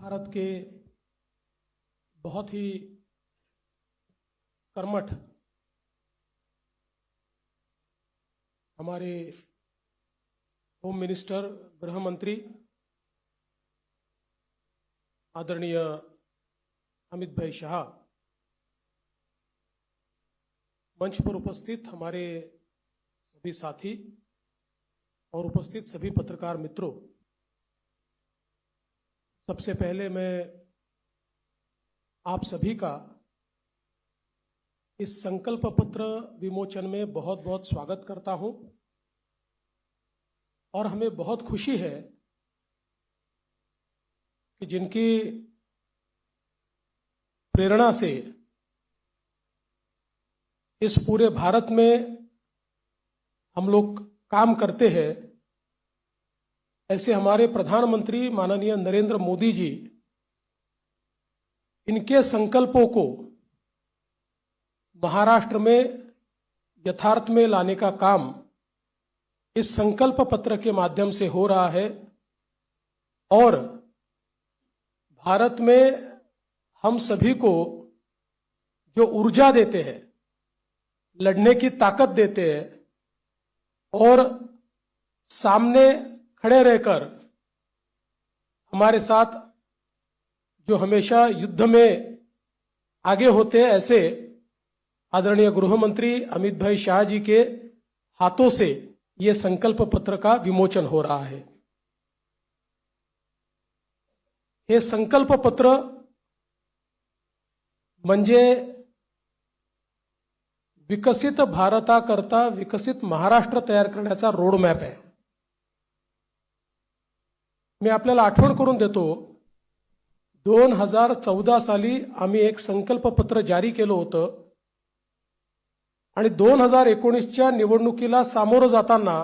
भारत के बहुत ही कर्मठ हमारे होम मिनिस्टर गृह मंत्री आदरणीय अमित भाई शाह, मंच पर उपस्थित हमारे सभी साथी और उपस्थित सभी पत्रकार मित्रों, सबसे पहले मैं आप सभी का इस संकल्प पत्र विमोचन में बहुत बहुत स्वागत करता हूं और हमें बहुत खुशी है कि जिनकी प्रेरणा से इस पूरे भारत में हम लोग काम करते हैं, ऐसे हमारे प्रधानमंत्री माननीय नरेंद्र मोदी जी, इनके संकल्पों को महाराष्ट्र में यथार्थ में लाने का काम इस संकल्प पत्र के माध्यम से हो रहा है और भारत में हम सभी को जो ऊर्जा देते हैं, लड़ने की ताकत देते हैं और सामने खड़े रहकर हमारे साथ जो हमेशा युद्ध में आगे होते हैं, ऐसे आदरणीय गृह मंत्री अमित भाई शाह जी के हाथों से ये संकल्प पत्र का विमोचन हो रहा है। हे संकल्प पत्र म्हणजे विकसित भारताकरता विकसित महाराष्ट्र तयार करण्याचा रोड मॅप आहे। मी आपल्याला आठवण करून देतो, 2014 साली आम्ही एक संकल्प पत्र जारी केलं होतं आणि 2019च्या निवडणुकीला सामोरं जाताना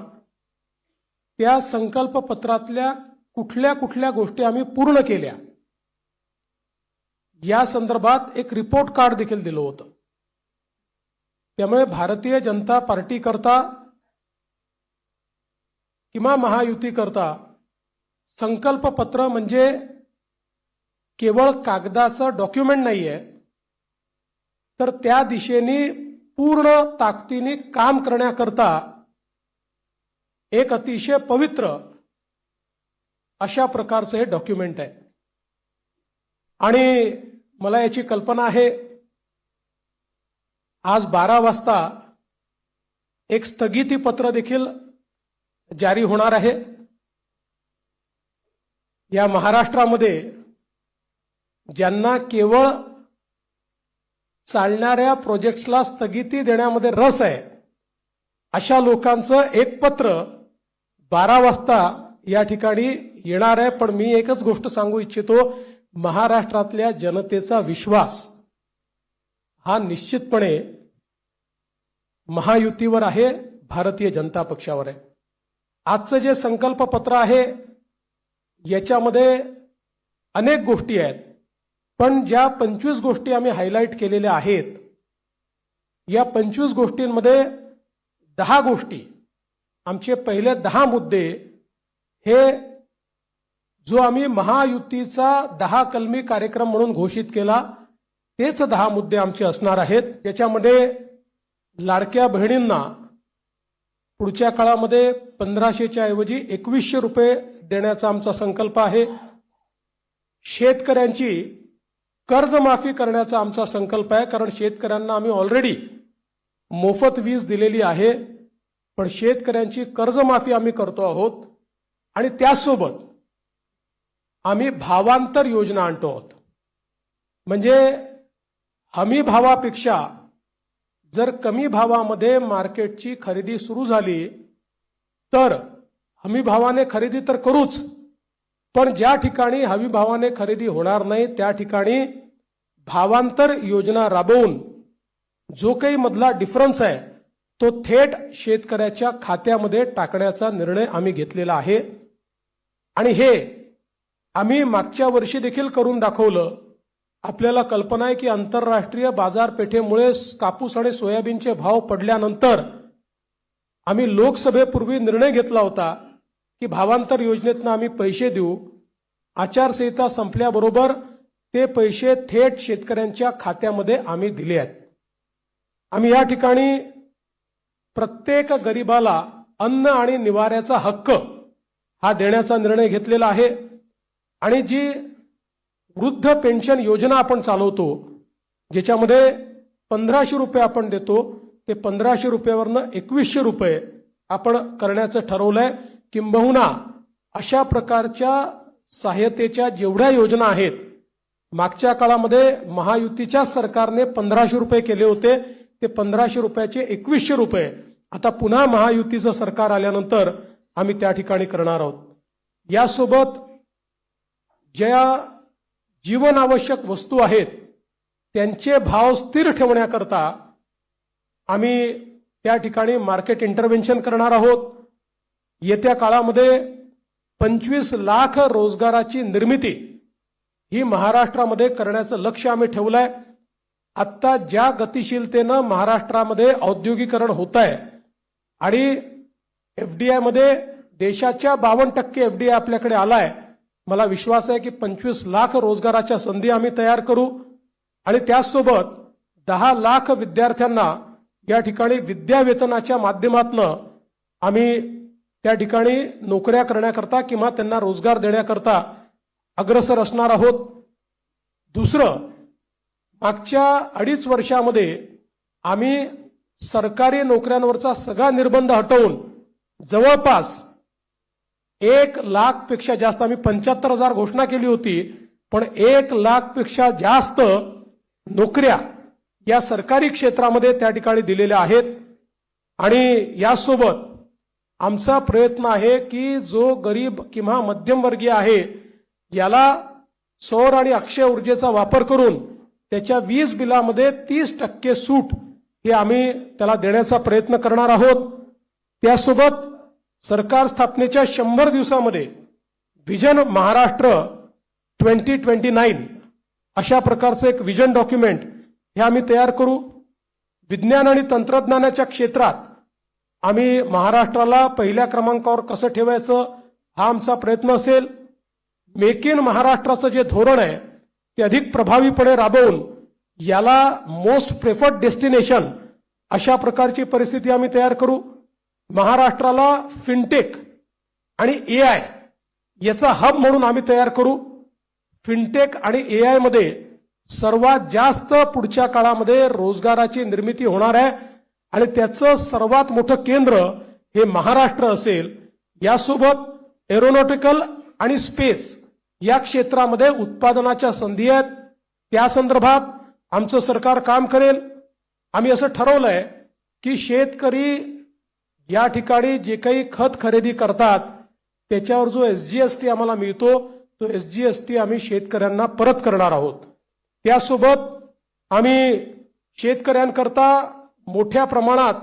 त्या संकल्प पत्रातल्या कुठल्या कुठल्या गोष्टी आम्ही पूर्ण केल्या या संदर्भात एक रिपोर्ट कार्ड देखील दिलं होतं। त्यामुळे भारतीय जनता पार्टी करता किंवा महायुती करता संकल्प पत्र म्हणजे केवळ कागदाचं डॉक्युमेंट नाहीये, तर त्या दिशेने पूर्ण ताकदीने काम करण्याकरता एक अतिशय पवित्र अशा प्रकारचं हे डॉक्युमेंट आहे। आणि मला याची कल्पना आहे, आज 12 वाजता एक स्थगिती पत्र देखील जारी होणार आहे। या महाराष्ट्रामध्ये ज्यांना केवळ चालणाऱ्या प्रोजेक्ट्सला स्थगिती देण्यामध्ये रस आहे, अशा लोकांचं एक पत्र 12 वाजता या ठिकाणी येणार आहे। पण मी एकच गोष्ट सांगू इच्छितो, महाराष्ट्रातल्या जनतेचा विश्वास हा निश्चितपणे महायुतीवर आहे, भारतीय जनता पक्षावर आहे। आजचं जे संकल्प पत्र आहे याच्यामध्ये अनेक गोष्टी आहेत, पण ज्या 25 गोष्टी आम्ही हायलाइट केलेल्या आहेत, या 25 गोष्टींमध्ये 10 गोष्टी, आमचे पहिले 10 मुद्दे हे जो आम्ही महायुतीचा 10 कलमी कार्यक्रम म्हणून घोषित केला, तेच 10 मुद्दे आमचे असणार आहेत। त्याच्यामध्ये लाडक्या बहिणींना पुढच्या काळामध्ये 1500च्या ऐवजी 2100 रुपये देण्याचा आमचा संकल्प आहे। शेतकऱ्यांची कर्जमाफी करण्याचा आमचा संकल्प आहे, कारण शेतकऱ्यांना आम्ही ऑलरेडी मोफत वीज दिलेली आहे, पण शेतकऱ्यांची कर्जमाफी आम्ही करतो आहोत आणि त्यासोबत आम्ही भावांतर योजना आणतो आहोत। म्हणजे हमी भावापेक्षा जर कमी भावामध्ये मार्केटची खरेदी सुरू झाली तर हमी भावाने खरेदी तर करूच, पण ज्या ठिकाणी हमी भावाने खरेदी होणार नाही त्या ठिकाणी भावांतर योजना राबवून जो काही मधला डिफरन्स आहे तो थेट शेतकऱ्याच्या खात्यामध्ये टाकण्याचा निर्णय आम्ही घेतलेला आहे। आणि हे आम्ही मागच्या वर्षी देखील करून दाखवलं। आपल्याला कल्पना आहे की आंतरराष्ट्रीय बाजारपेठेमुळे कापूस आणि सोयाबीनचे भाव पडल्यानंतर आम्ही लोकसभेपूर्वी निर्णय घेतला होता की भावांतर योजनेतून आम्ही पैसे देऊ आचारसंहिता संपल्याबरोबर ते पैसे थेट शेतकऱ्यांच्या खात्यामध्ये आम्ही दिले आहेत. आम्ही या ठिकाणी प्रत्येक गरिबाला अन्न आणि निवाऱ्याचा हक्क हा देण्याचा निर्णय घेतलेला आहे. आणि जी वृद्ध पेन्शन योजना आपण चालवतो, ज्याच्यामध्ये 1500 रुपये आपण देतो, ते 1500 रुपयावरनं 2100 रुपये आपण करण्याचं ठरवलंय. किंबहुना अशा प्रकारच्या सहाय्यतेच्या जेवढ्या योजना आहेत, मागच्या काळामध्ये महायुतीच्या सरकारने 1500 रुपये केले होते, ते 1500 रुपयाचे 2100 रुपये आता पुन्हा महायुतीचं सरकार आल्यानंतर आम्ही त्या ठिकाणी करणार आहोत. यासोबत ज्या जीवनावश्यक वस्तू आहेत त्यांचे भाव स्थिर ठेवण्याकरता आम्ही त्या ठिकाणी मार्केट इंटरव्हेन्शन करणार आहोत. येत्या काळामध्ये 25 लाख रोजगाराची निर्मिती ही महाराष्ट्रामध्ये करण्याचं लक्ष्य आम्ही ठेवलंय. आत्ता ज्या गतिशीलतेनं महाराष्ट्रामध्ये औद्योगिकरण होत आहे आणि एफडीआय मध्ये देशाच्या 52% एफडीआय आपल्याकडे आलाय, मला विश्वास आहे की 25 लाख रोजगाराच्या संधी आम्ही तयार करू. आणि त्याचसोबत 10 लाख विद्यार्थ्यांना या ठिकाणी विद्यावेतनाच्या माध्यमातून आम्ही त्या ठिकाणी नोकऱ्या करण्याकरता किंवा त्यांना रोजगार देण्याकरता अग्रसर असणार आहोत. दुसरं, मागच्या 2.5 वर्षामध्ये आम्ही सरकारी नोकऱ्यांवरचा सगळा निर्बंध हटवून जवळपास 1 लाख पेक्षा जास्त, आम्ही 75,000 घोषणा केली होती, पण 1 लाख पेक्षा जास्त नोकऱ्या या सरकारी क्षेत्रामध्ये त्या ठिकाणी दिलेल्या आहेत. आणि यासोबत आमचा प्रयत्न आहे की जो गरीब किंवा मध्यमवर्गीय आहे याला सौर आणि अक्षय ऊर्जेचा वापर करून त्याच्या वीज बिलामध्ये 30% सूट हे आम्ही त्याला देण्याचा प्रयत्न करणार आहोत. त्यासोबत सरकार स्थापनेच्या 100 दिवसामध्ये विजन महाराष्ट्र 2029 अशा प्रकारचं एक विजन डॉक्युमेंट हे आम्ही तयार करू. विज्ञान आणि तंत्रज्ञानाच्या क्षेत्रात आम्ही महाराष्ट्राला पहिल्या क्रमांकावर कसं ठेवायचं हा आमचा प्रयत्न असेल. मेक इन महाराष्ट्राचं जे धोरण आहे ते अधिक प्रभावीपणे राबवून याला मोस्ट प्रेफर्ड डेस्टिनेशन अशा प्रकारची परिस्थिती आम्ही तयार करू. महाराष्ट्राला फिनटेक आणि एआय याचा हब म्हणून आम्ही तयार करू. फिनटेक आणि एआय मध्ये सर्वात जास्त पुढच्या काळामध्ये रोजगाराची निर्मिती होणार आहे आणि त्याचं सर्वात मोठं केंद्र हे महाराष्ट्र असेल. यासोबत एरोनॉटिकल आणि स्पेस या क्षेत्रामध्ये उत्पादनाच्या संधी आहेत, त्या संदर्भात आमचं सरकार काम करेल. आम्ही असं ठरवलंय की शेतकरी या ठिकाणी जे काही खत खरेदी करतात त्याच्यावर जो एसजीएसटी आम्हाला मिळतो तो एसजीएसटी आम्ही शेतकऱ्यांना परत करणार आहोत. त्यासोबत आम्ही शेतकऱ्यांकरता मोठ्या प्रमाणात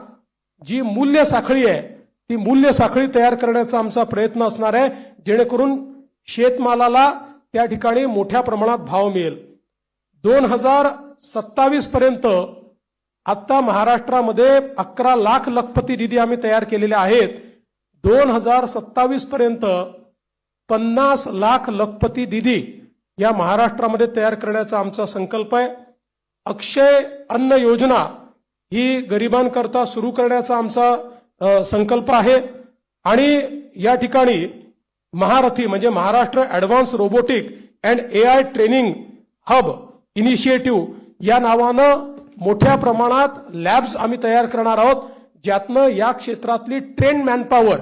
जी मूल्य साखळी आहे ती मूल्य साखळी तयार करण्याचा आमचा प्रयत्न असणार आहे, जेणेकरून शेतमालाला त्या ठिकाणी मोठ्या प्रमाणात भाव मिळेल. 2027 पर्यंत आता महाराष्ट्रामध्ये 11 लाख लखपती निधी आम्ही तयार केलेले आहेत. 2027 पर्यंत 50 लाख लखपती निधी या महाराष्ट्रामध्ये तयार करण्याचा आमचा संकल्प आहे. अक्षय अन्न योजना ही गरिबांकरता सुरू करण्याचा आमचा संकल्प आहे. आणि या ठिकाणी महारथी म्हणजे Maharashtra advance robotic and AI training hub initiative या नावानं मोठ्या प्रमाणात लॅब्स आम्ही तयार करणार आहोत, ज्यातनं या क्षेत्रातली ट्रेन मॅनपॉवर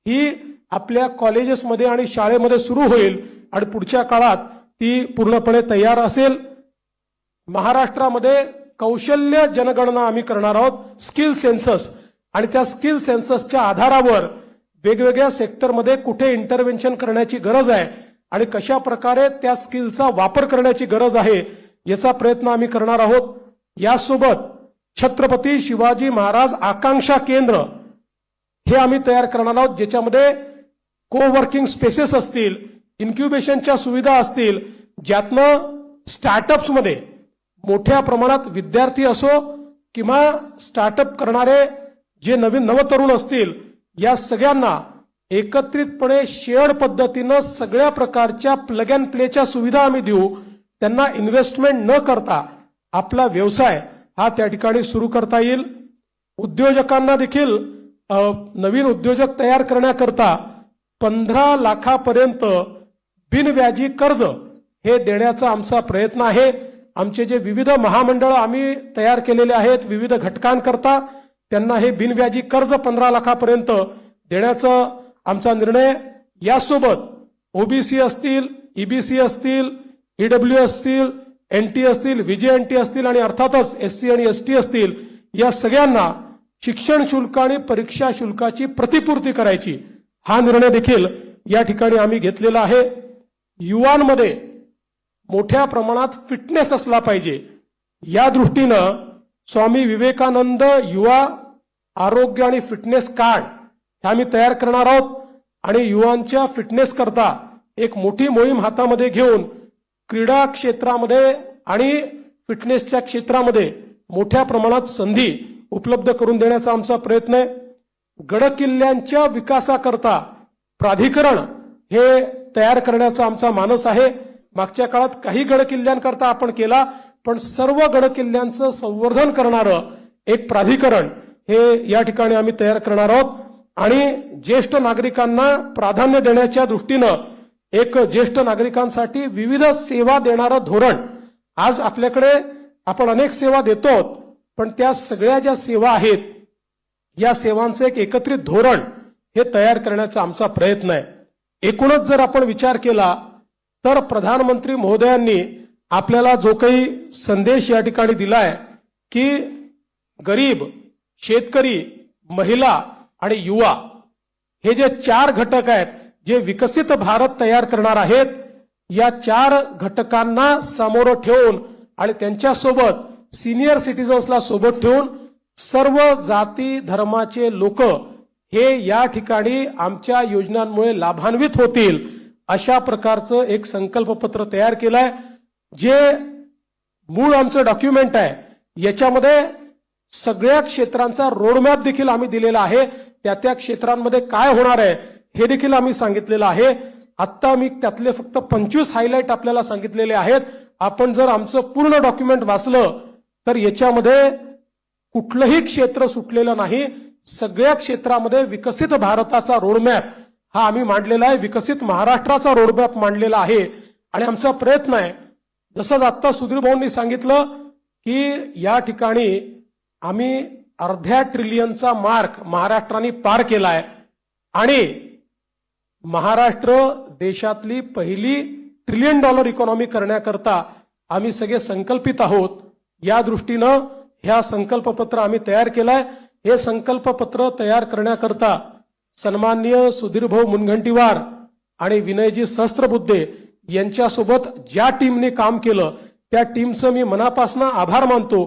ही आपल्या कॉलेजेसमध्ये आणि शाळेमध्ये सुरू होईल आणि पुढच्या काळात ती पूर्णपणे तयार असेल. महाराष्ट्रामध्ये कौशल्य जनगणना आम्ही करणार आहोत, स्किल सेन्सस, आणि त्या स्किल सेन्ससच्या आधारावर वेगवेगळ्या सेक्टरमध्ये कुठे इंटरव्हेन्शन करण्याची गरज आहे आणि कशा प्रकारे त्या स्किलचा वापर करण्याची गरज आहे याचा प्रयत्न आम्ही करणार आहोत. यासोबत छत्रपती शिवाजी महाराज आकांक्षा केंद्र हे आम्ही तयार करणार आहोत, ज्याच्यामध्ये कोवर्किंग स्पेसेस असतील, इन्क्युबेशनच्या सुविधा असतील, ज्यातनं स्टार्टअप्समध्ये मोठ्या प्रमाणात विद्यार्थी असो किंवा स्टार्टअप करणारे जे नवतरुण असतील या सगळ्यांना एकत्रितपणे शेअर्ड पद्धतीनं सगळ्या प्रकारच्या प्लग अँड प्लेच्या सुविधा आम्ही देऊ. त्यांना इन्व्हेस्टमेंट न करता आपला व्यवसाय हा त्या ठिकाणी सुरू करता येईल. उद्योजकांना देखील नवीन उद्योजक तयार करण्याकरता 15 लाखापर्यंत बिनव्याजी कर्ज हे देण्याचा आमचा प्रयत्न आहे. आमचे जे विविध महामंडळ आम्ही तयार केलेले आहेत विविध घटकांकरता त्यांना हे बिनव्याजी कर्ज 15 लाखापर्यंत देण्याचा आमचा निर्णय. यासोबत ओबीसी असतील, ईबीसी असतील, ईडब्ल्यू असतील, एनटी असतील, व्हीजेएनटी असतील आणि अर्थातच एससी आणि एसटी असतील, या सगळ्यांना शिक्षण शुल्क आणि परीक्षा शुल्काची प्रतिपूर्ती करायची हा निर्णय देखील या ठिकाणी आम्ही घेतलेला आहे. युवांमध्ये मोठ्या प्रमाणात फिटनेस असला पाहिजे या दृष्टीनं स्वामी विवेकानंद युवा आरोग्य आणि फिटनेस कार्ड हे आम्ही तयार करणार आहोत आणि युवांच्या फिटनेस करता एक मोठी मोहीम हातामध्ये घेऊन क्रीडा क्षेत्रामध्ये आणि फिटनेसच्या क्षेत्रामध्ये मोठ्या प्रमाणात संधी उपलब्ध करून देण्याचा आमचा प्रयत्न आहे. गडकिल्ल्यांच्या विकासाकरता प्राधिकरण हे तयार करण्याचा आमचा मानस आहे. मागच्या काळात काही गडकिल्ल्यांकरता आपण केला, पण सर्व गडकिल्ल्यांचं संवर्धन करणारं एक प्राधिकरण हे या ठिकाणी आम्ही तयार करणार आहोत. आणि ज्येष्ठ नागरिकांना प्राधान्य देण्याच्या दृष्टीनं एक ज्येष्ठ नागरिकांसाठी विविध सेवा देणारं धोरण. आज आपल्याकडे आपण अनेक सेवा देतो, पण त्या सगळ्या ज्या सेवा आहेत या सेवांचं एक एकत्रित धोरण हे तयार करण्याचा आमचा प्रयत्न आहे. एकूणच जर आपण विचार केला तर प्रधानमंत्री महोदयांनी आपल्याला जो काही संदेश या ठिकाणी दिलाय की गरीब, शेतकरी, महिला आणि युवा हे जे 4 घटक आहेत जे विकसित भारत तयार करणार आहेत, या 4 घटकांना समोर ठेवून आणि त्यांच्यासोबत सिनियर सिटीजन्सला सोबत ठेवून सर्व जाती धर्माचे लोक हे या ठिकाणी आमच्या योजनांमुळे लाभान्वित होतील अशा प्रकारचं एक संकल्पपत्र तयार केलंय. जे मूळ आमचं डॉक्युमेंट आहे याच्यामध्ये सगळ्या क्षेत्रांचा रोडमॅप देखील आम्ही दिलेला आहे. त्या क्षेत्रांमध्ये काय होणार आहे हे देखील आम्ही सांगितलेलं आहे. आता मी त्यातले फक्त 25 हायलाइट आपल्याला सांगितलेले आहेत. आपण जर आमचं पूर्ण डॉक्युमेंट वाचलं तर याच्यामध्ये कुठलंही क्षेत्र सुटलेलं नाही. सगळ्या क्षेत्रामध्ये विकसित भारताचा रोडमॅप हा आम्ही मांडलेला आहे. विकसित महाराष्ट्राचा रोडमॅप मांडलेला आहे. आणि आमचा प्रयत्न आहे, जसं आता सुधीर भाऊंनी सांगितलं की या ठिकाणी आम्ही अर्ध्या ट्रिलियनचा मार्क महाराष्ट्राने पार केलाय आणि महाराष्ट्र देशातली पहिली $1 ट्रिलियन इकॉनॉमी करण्याकरता आम्ही सगळे संकल्पित आहोत. या दृष्टीनं ह्या संकल्पपत्र आम्ही तयार केलाय. हे संकल्पपत्र तयार करण्याकरता सन्माननीय सुधीरभाऊ मुनगंटीवार आणि विनयजी सहस्त्रबुद्धे यांच्यासोबत ज्या टीमने काम केलं त्या टीमचं मी मनापासून आभार मानतो.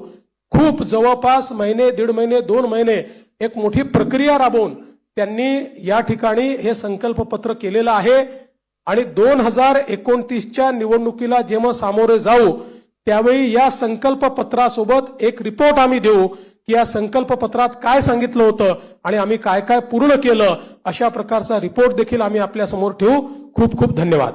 खूप जवळपास महिने, 1.5 महिने, 2 महिने एक मोठी प्रक्रिया राबवून त्यांनी या ठिकाणी हे संकल्पपत्र केलेलं आहे. आणि 2029च्या निवडणुकीला जेव्हा सामोरे जाऊ त्यावेळी या संकल्पपत्रासोबत एक रिपोर्ट आम्ही देऊ की या संकल्पपत्रात काय सांगितलं होतं आणि आम्ही काय काय पूर्ण केलं, अशा प्रकारचा रिपोर्ट देखील आम्ही आपल्या समोर ठेवू. खूप खूप धन्यवाद.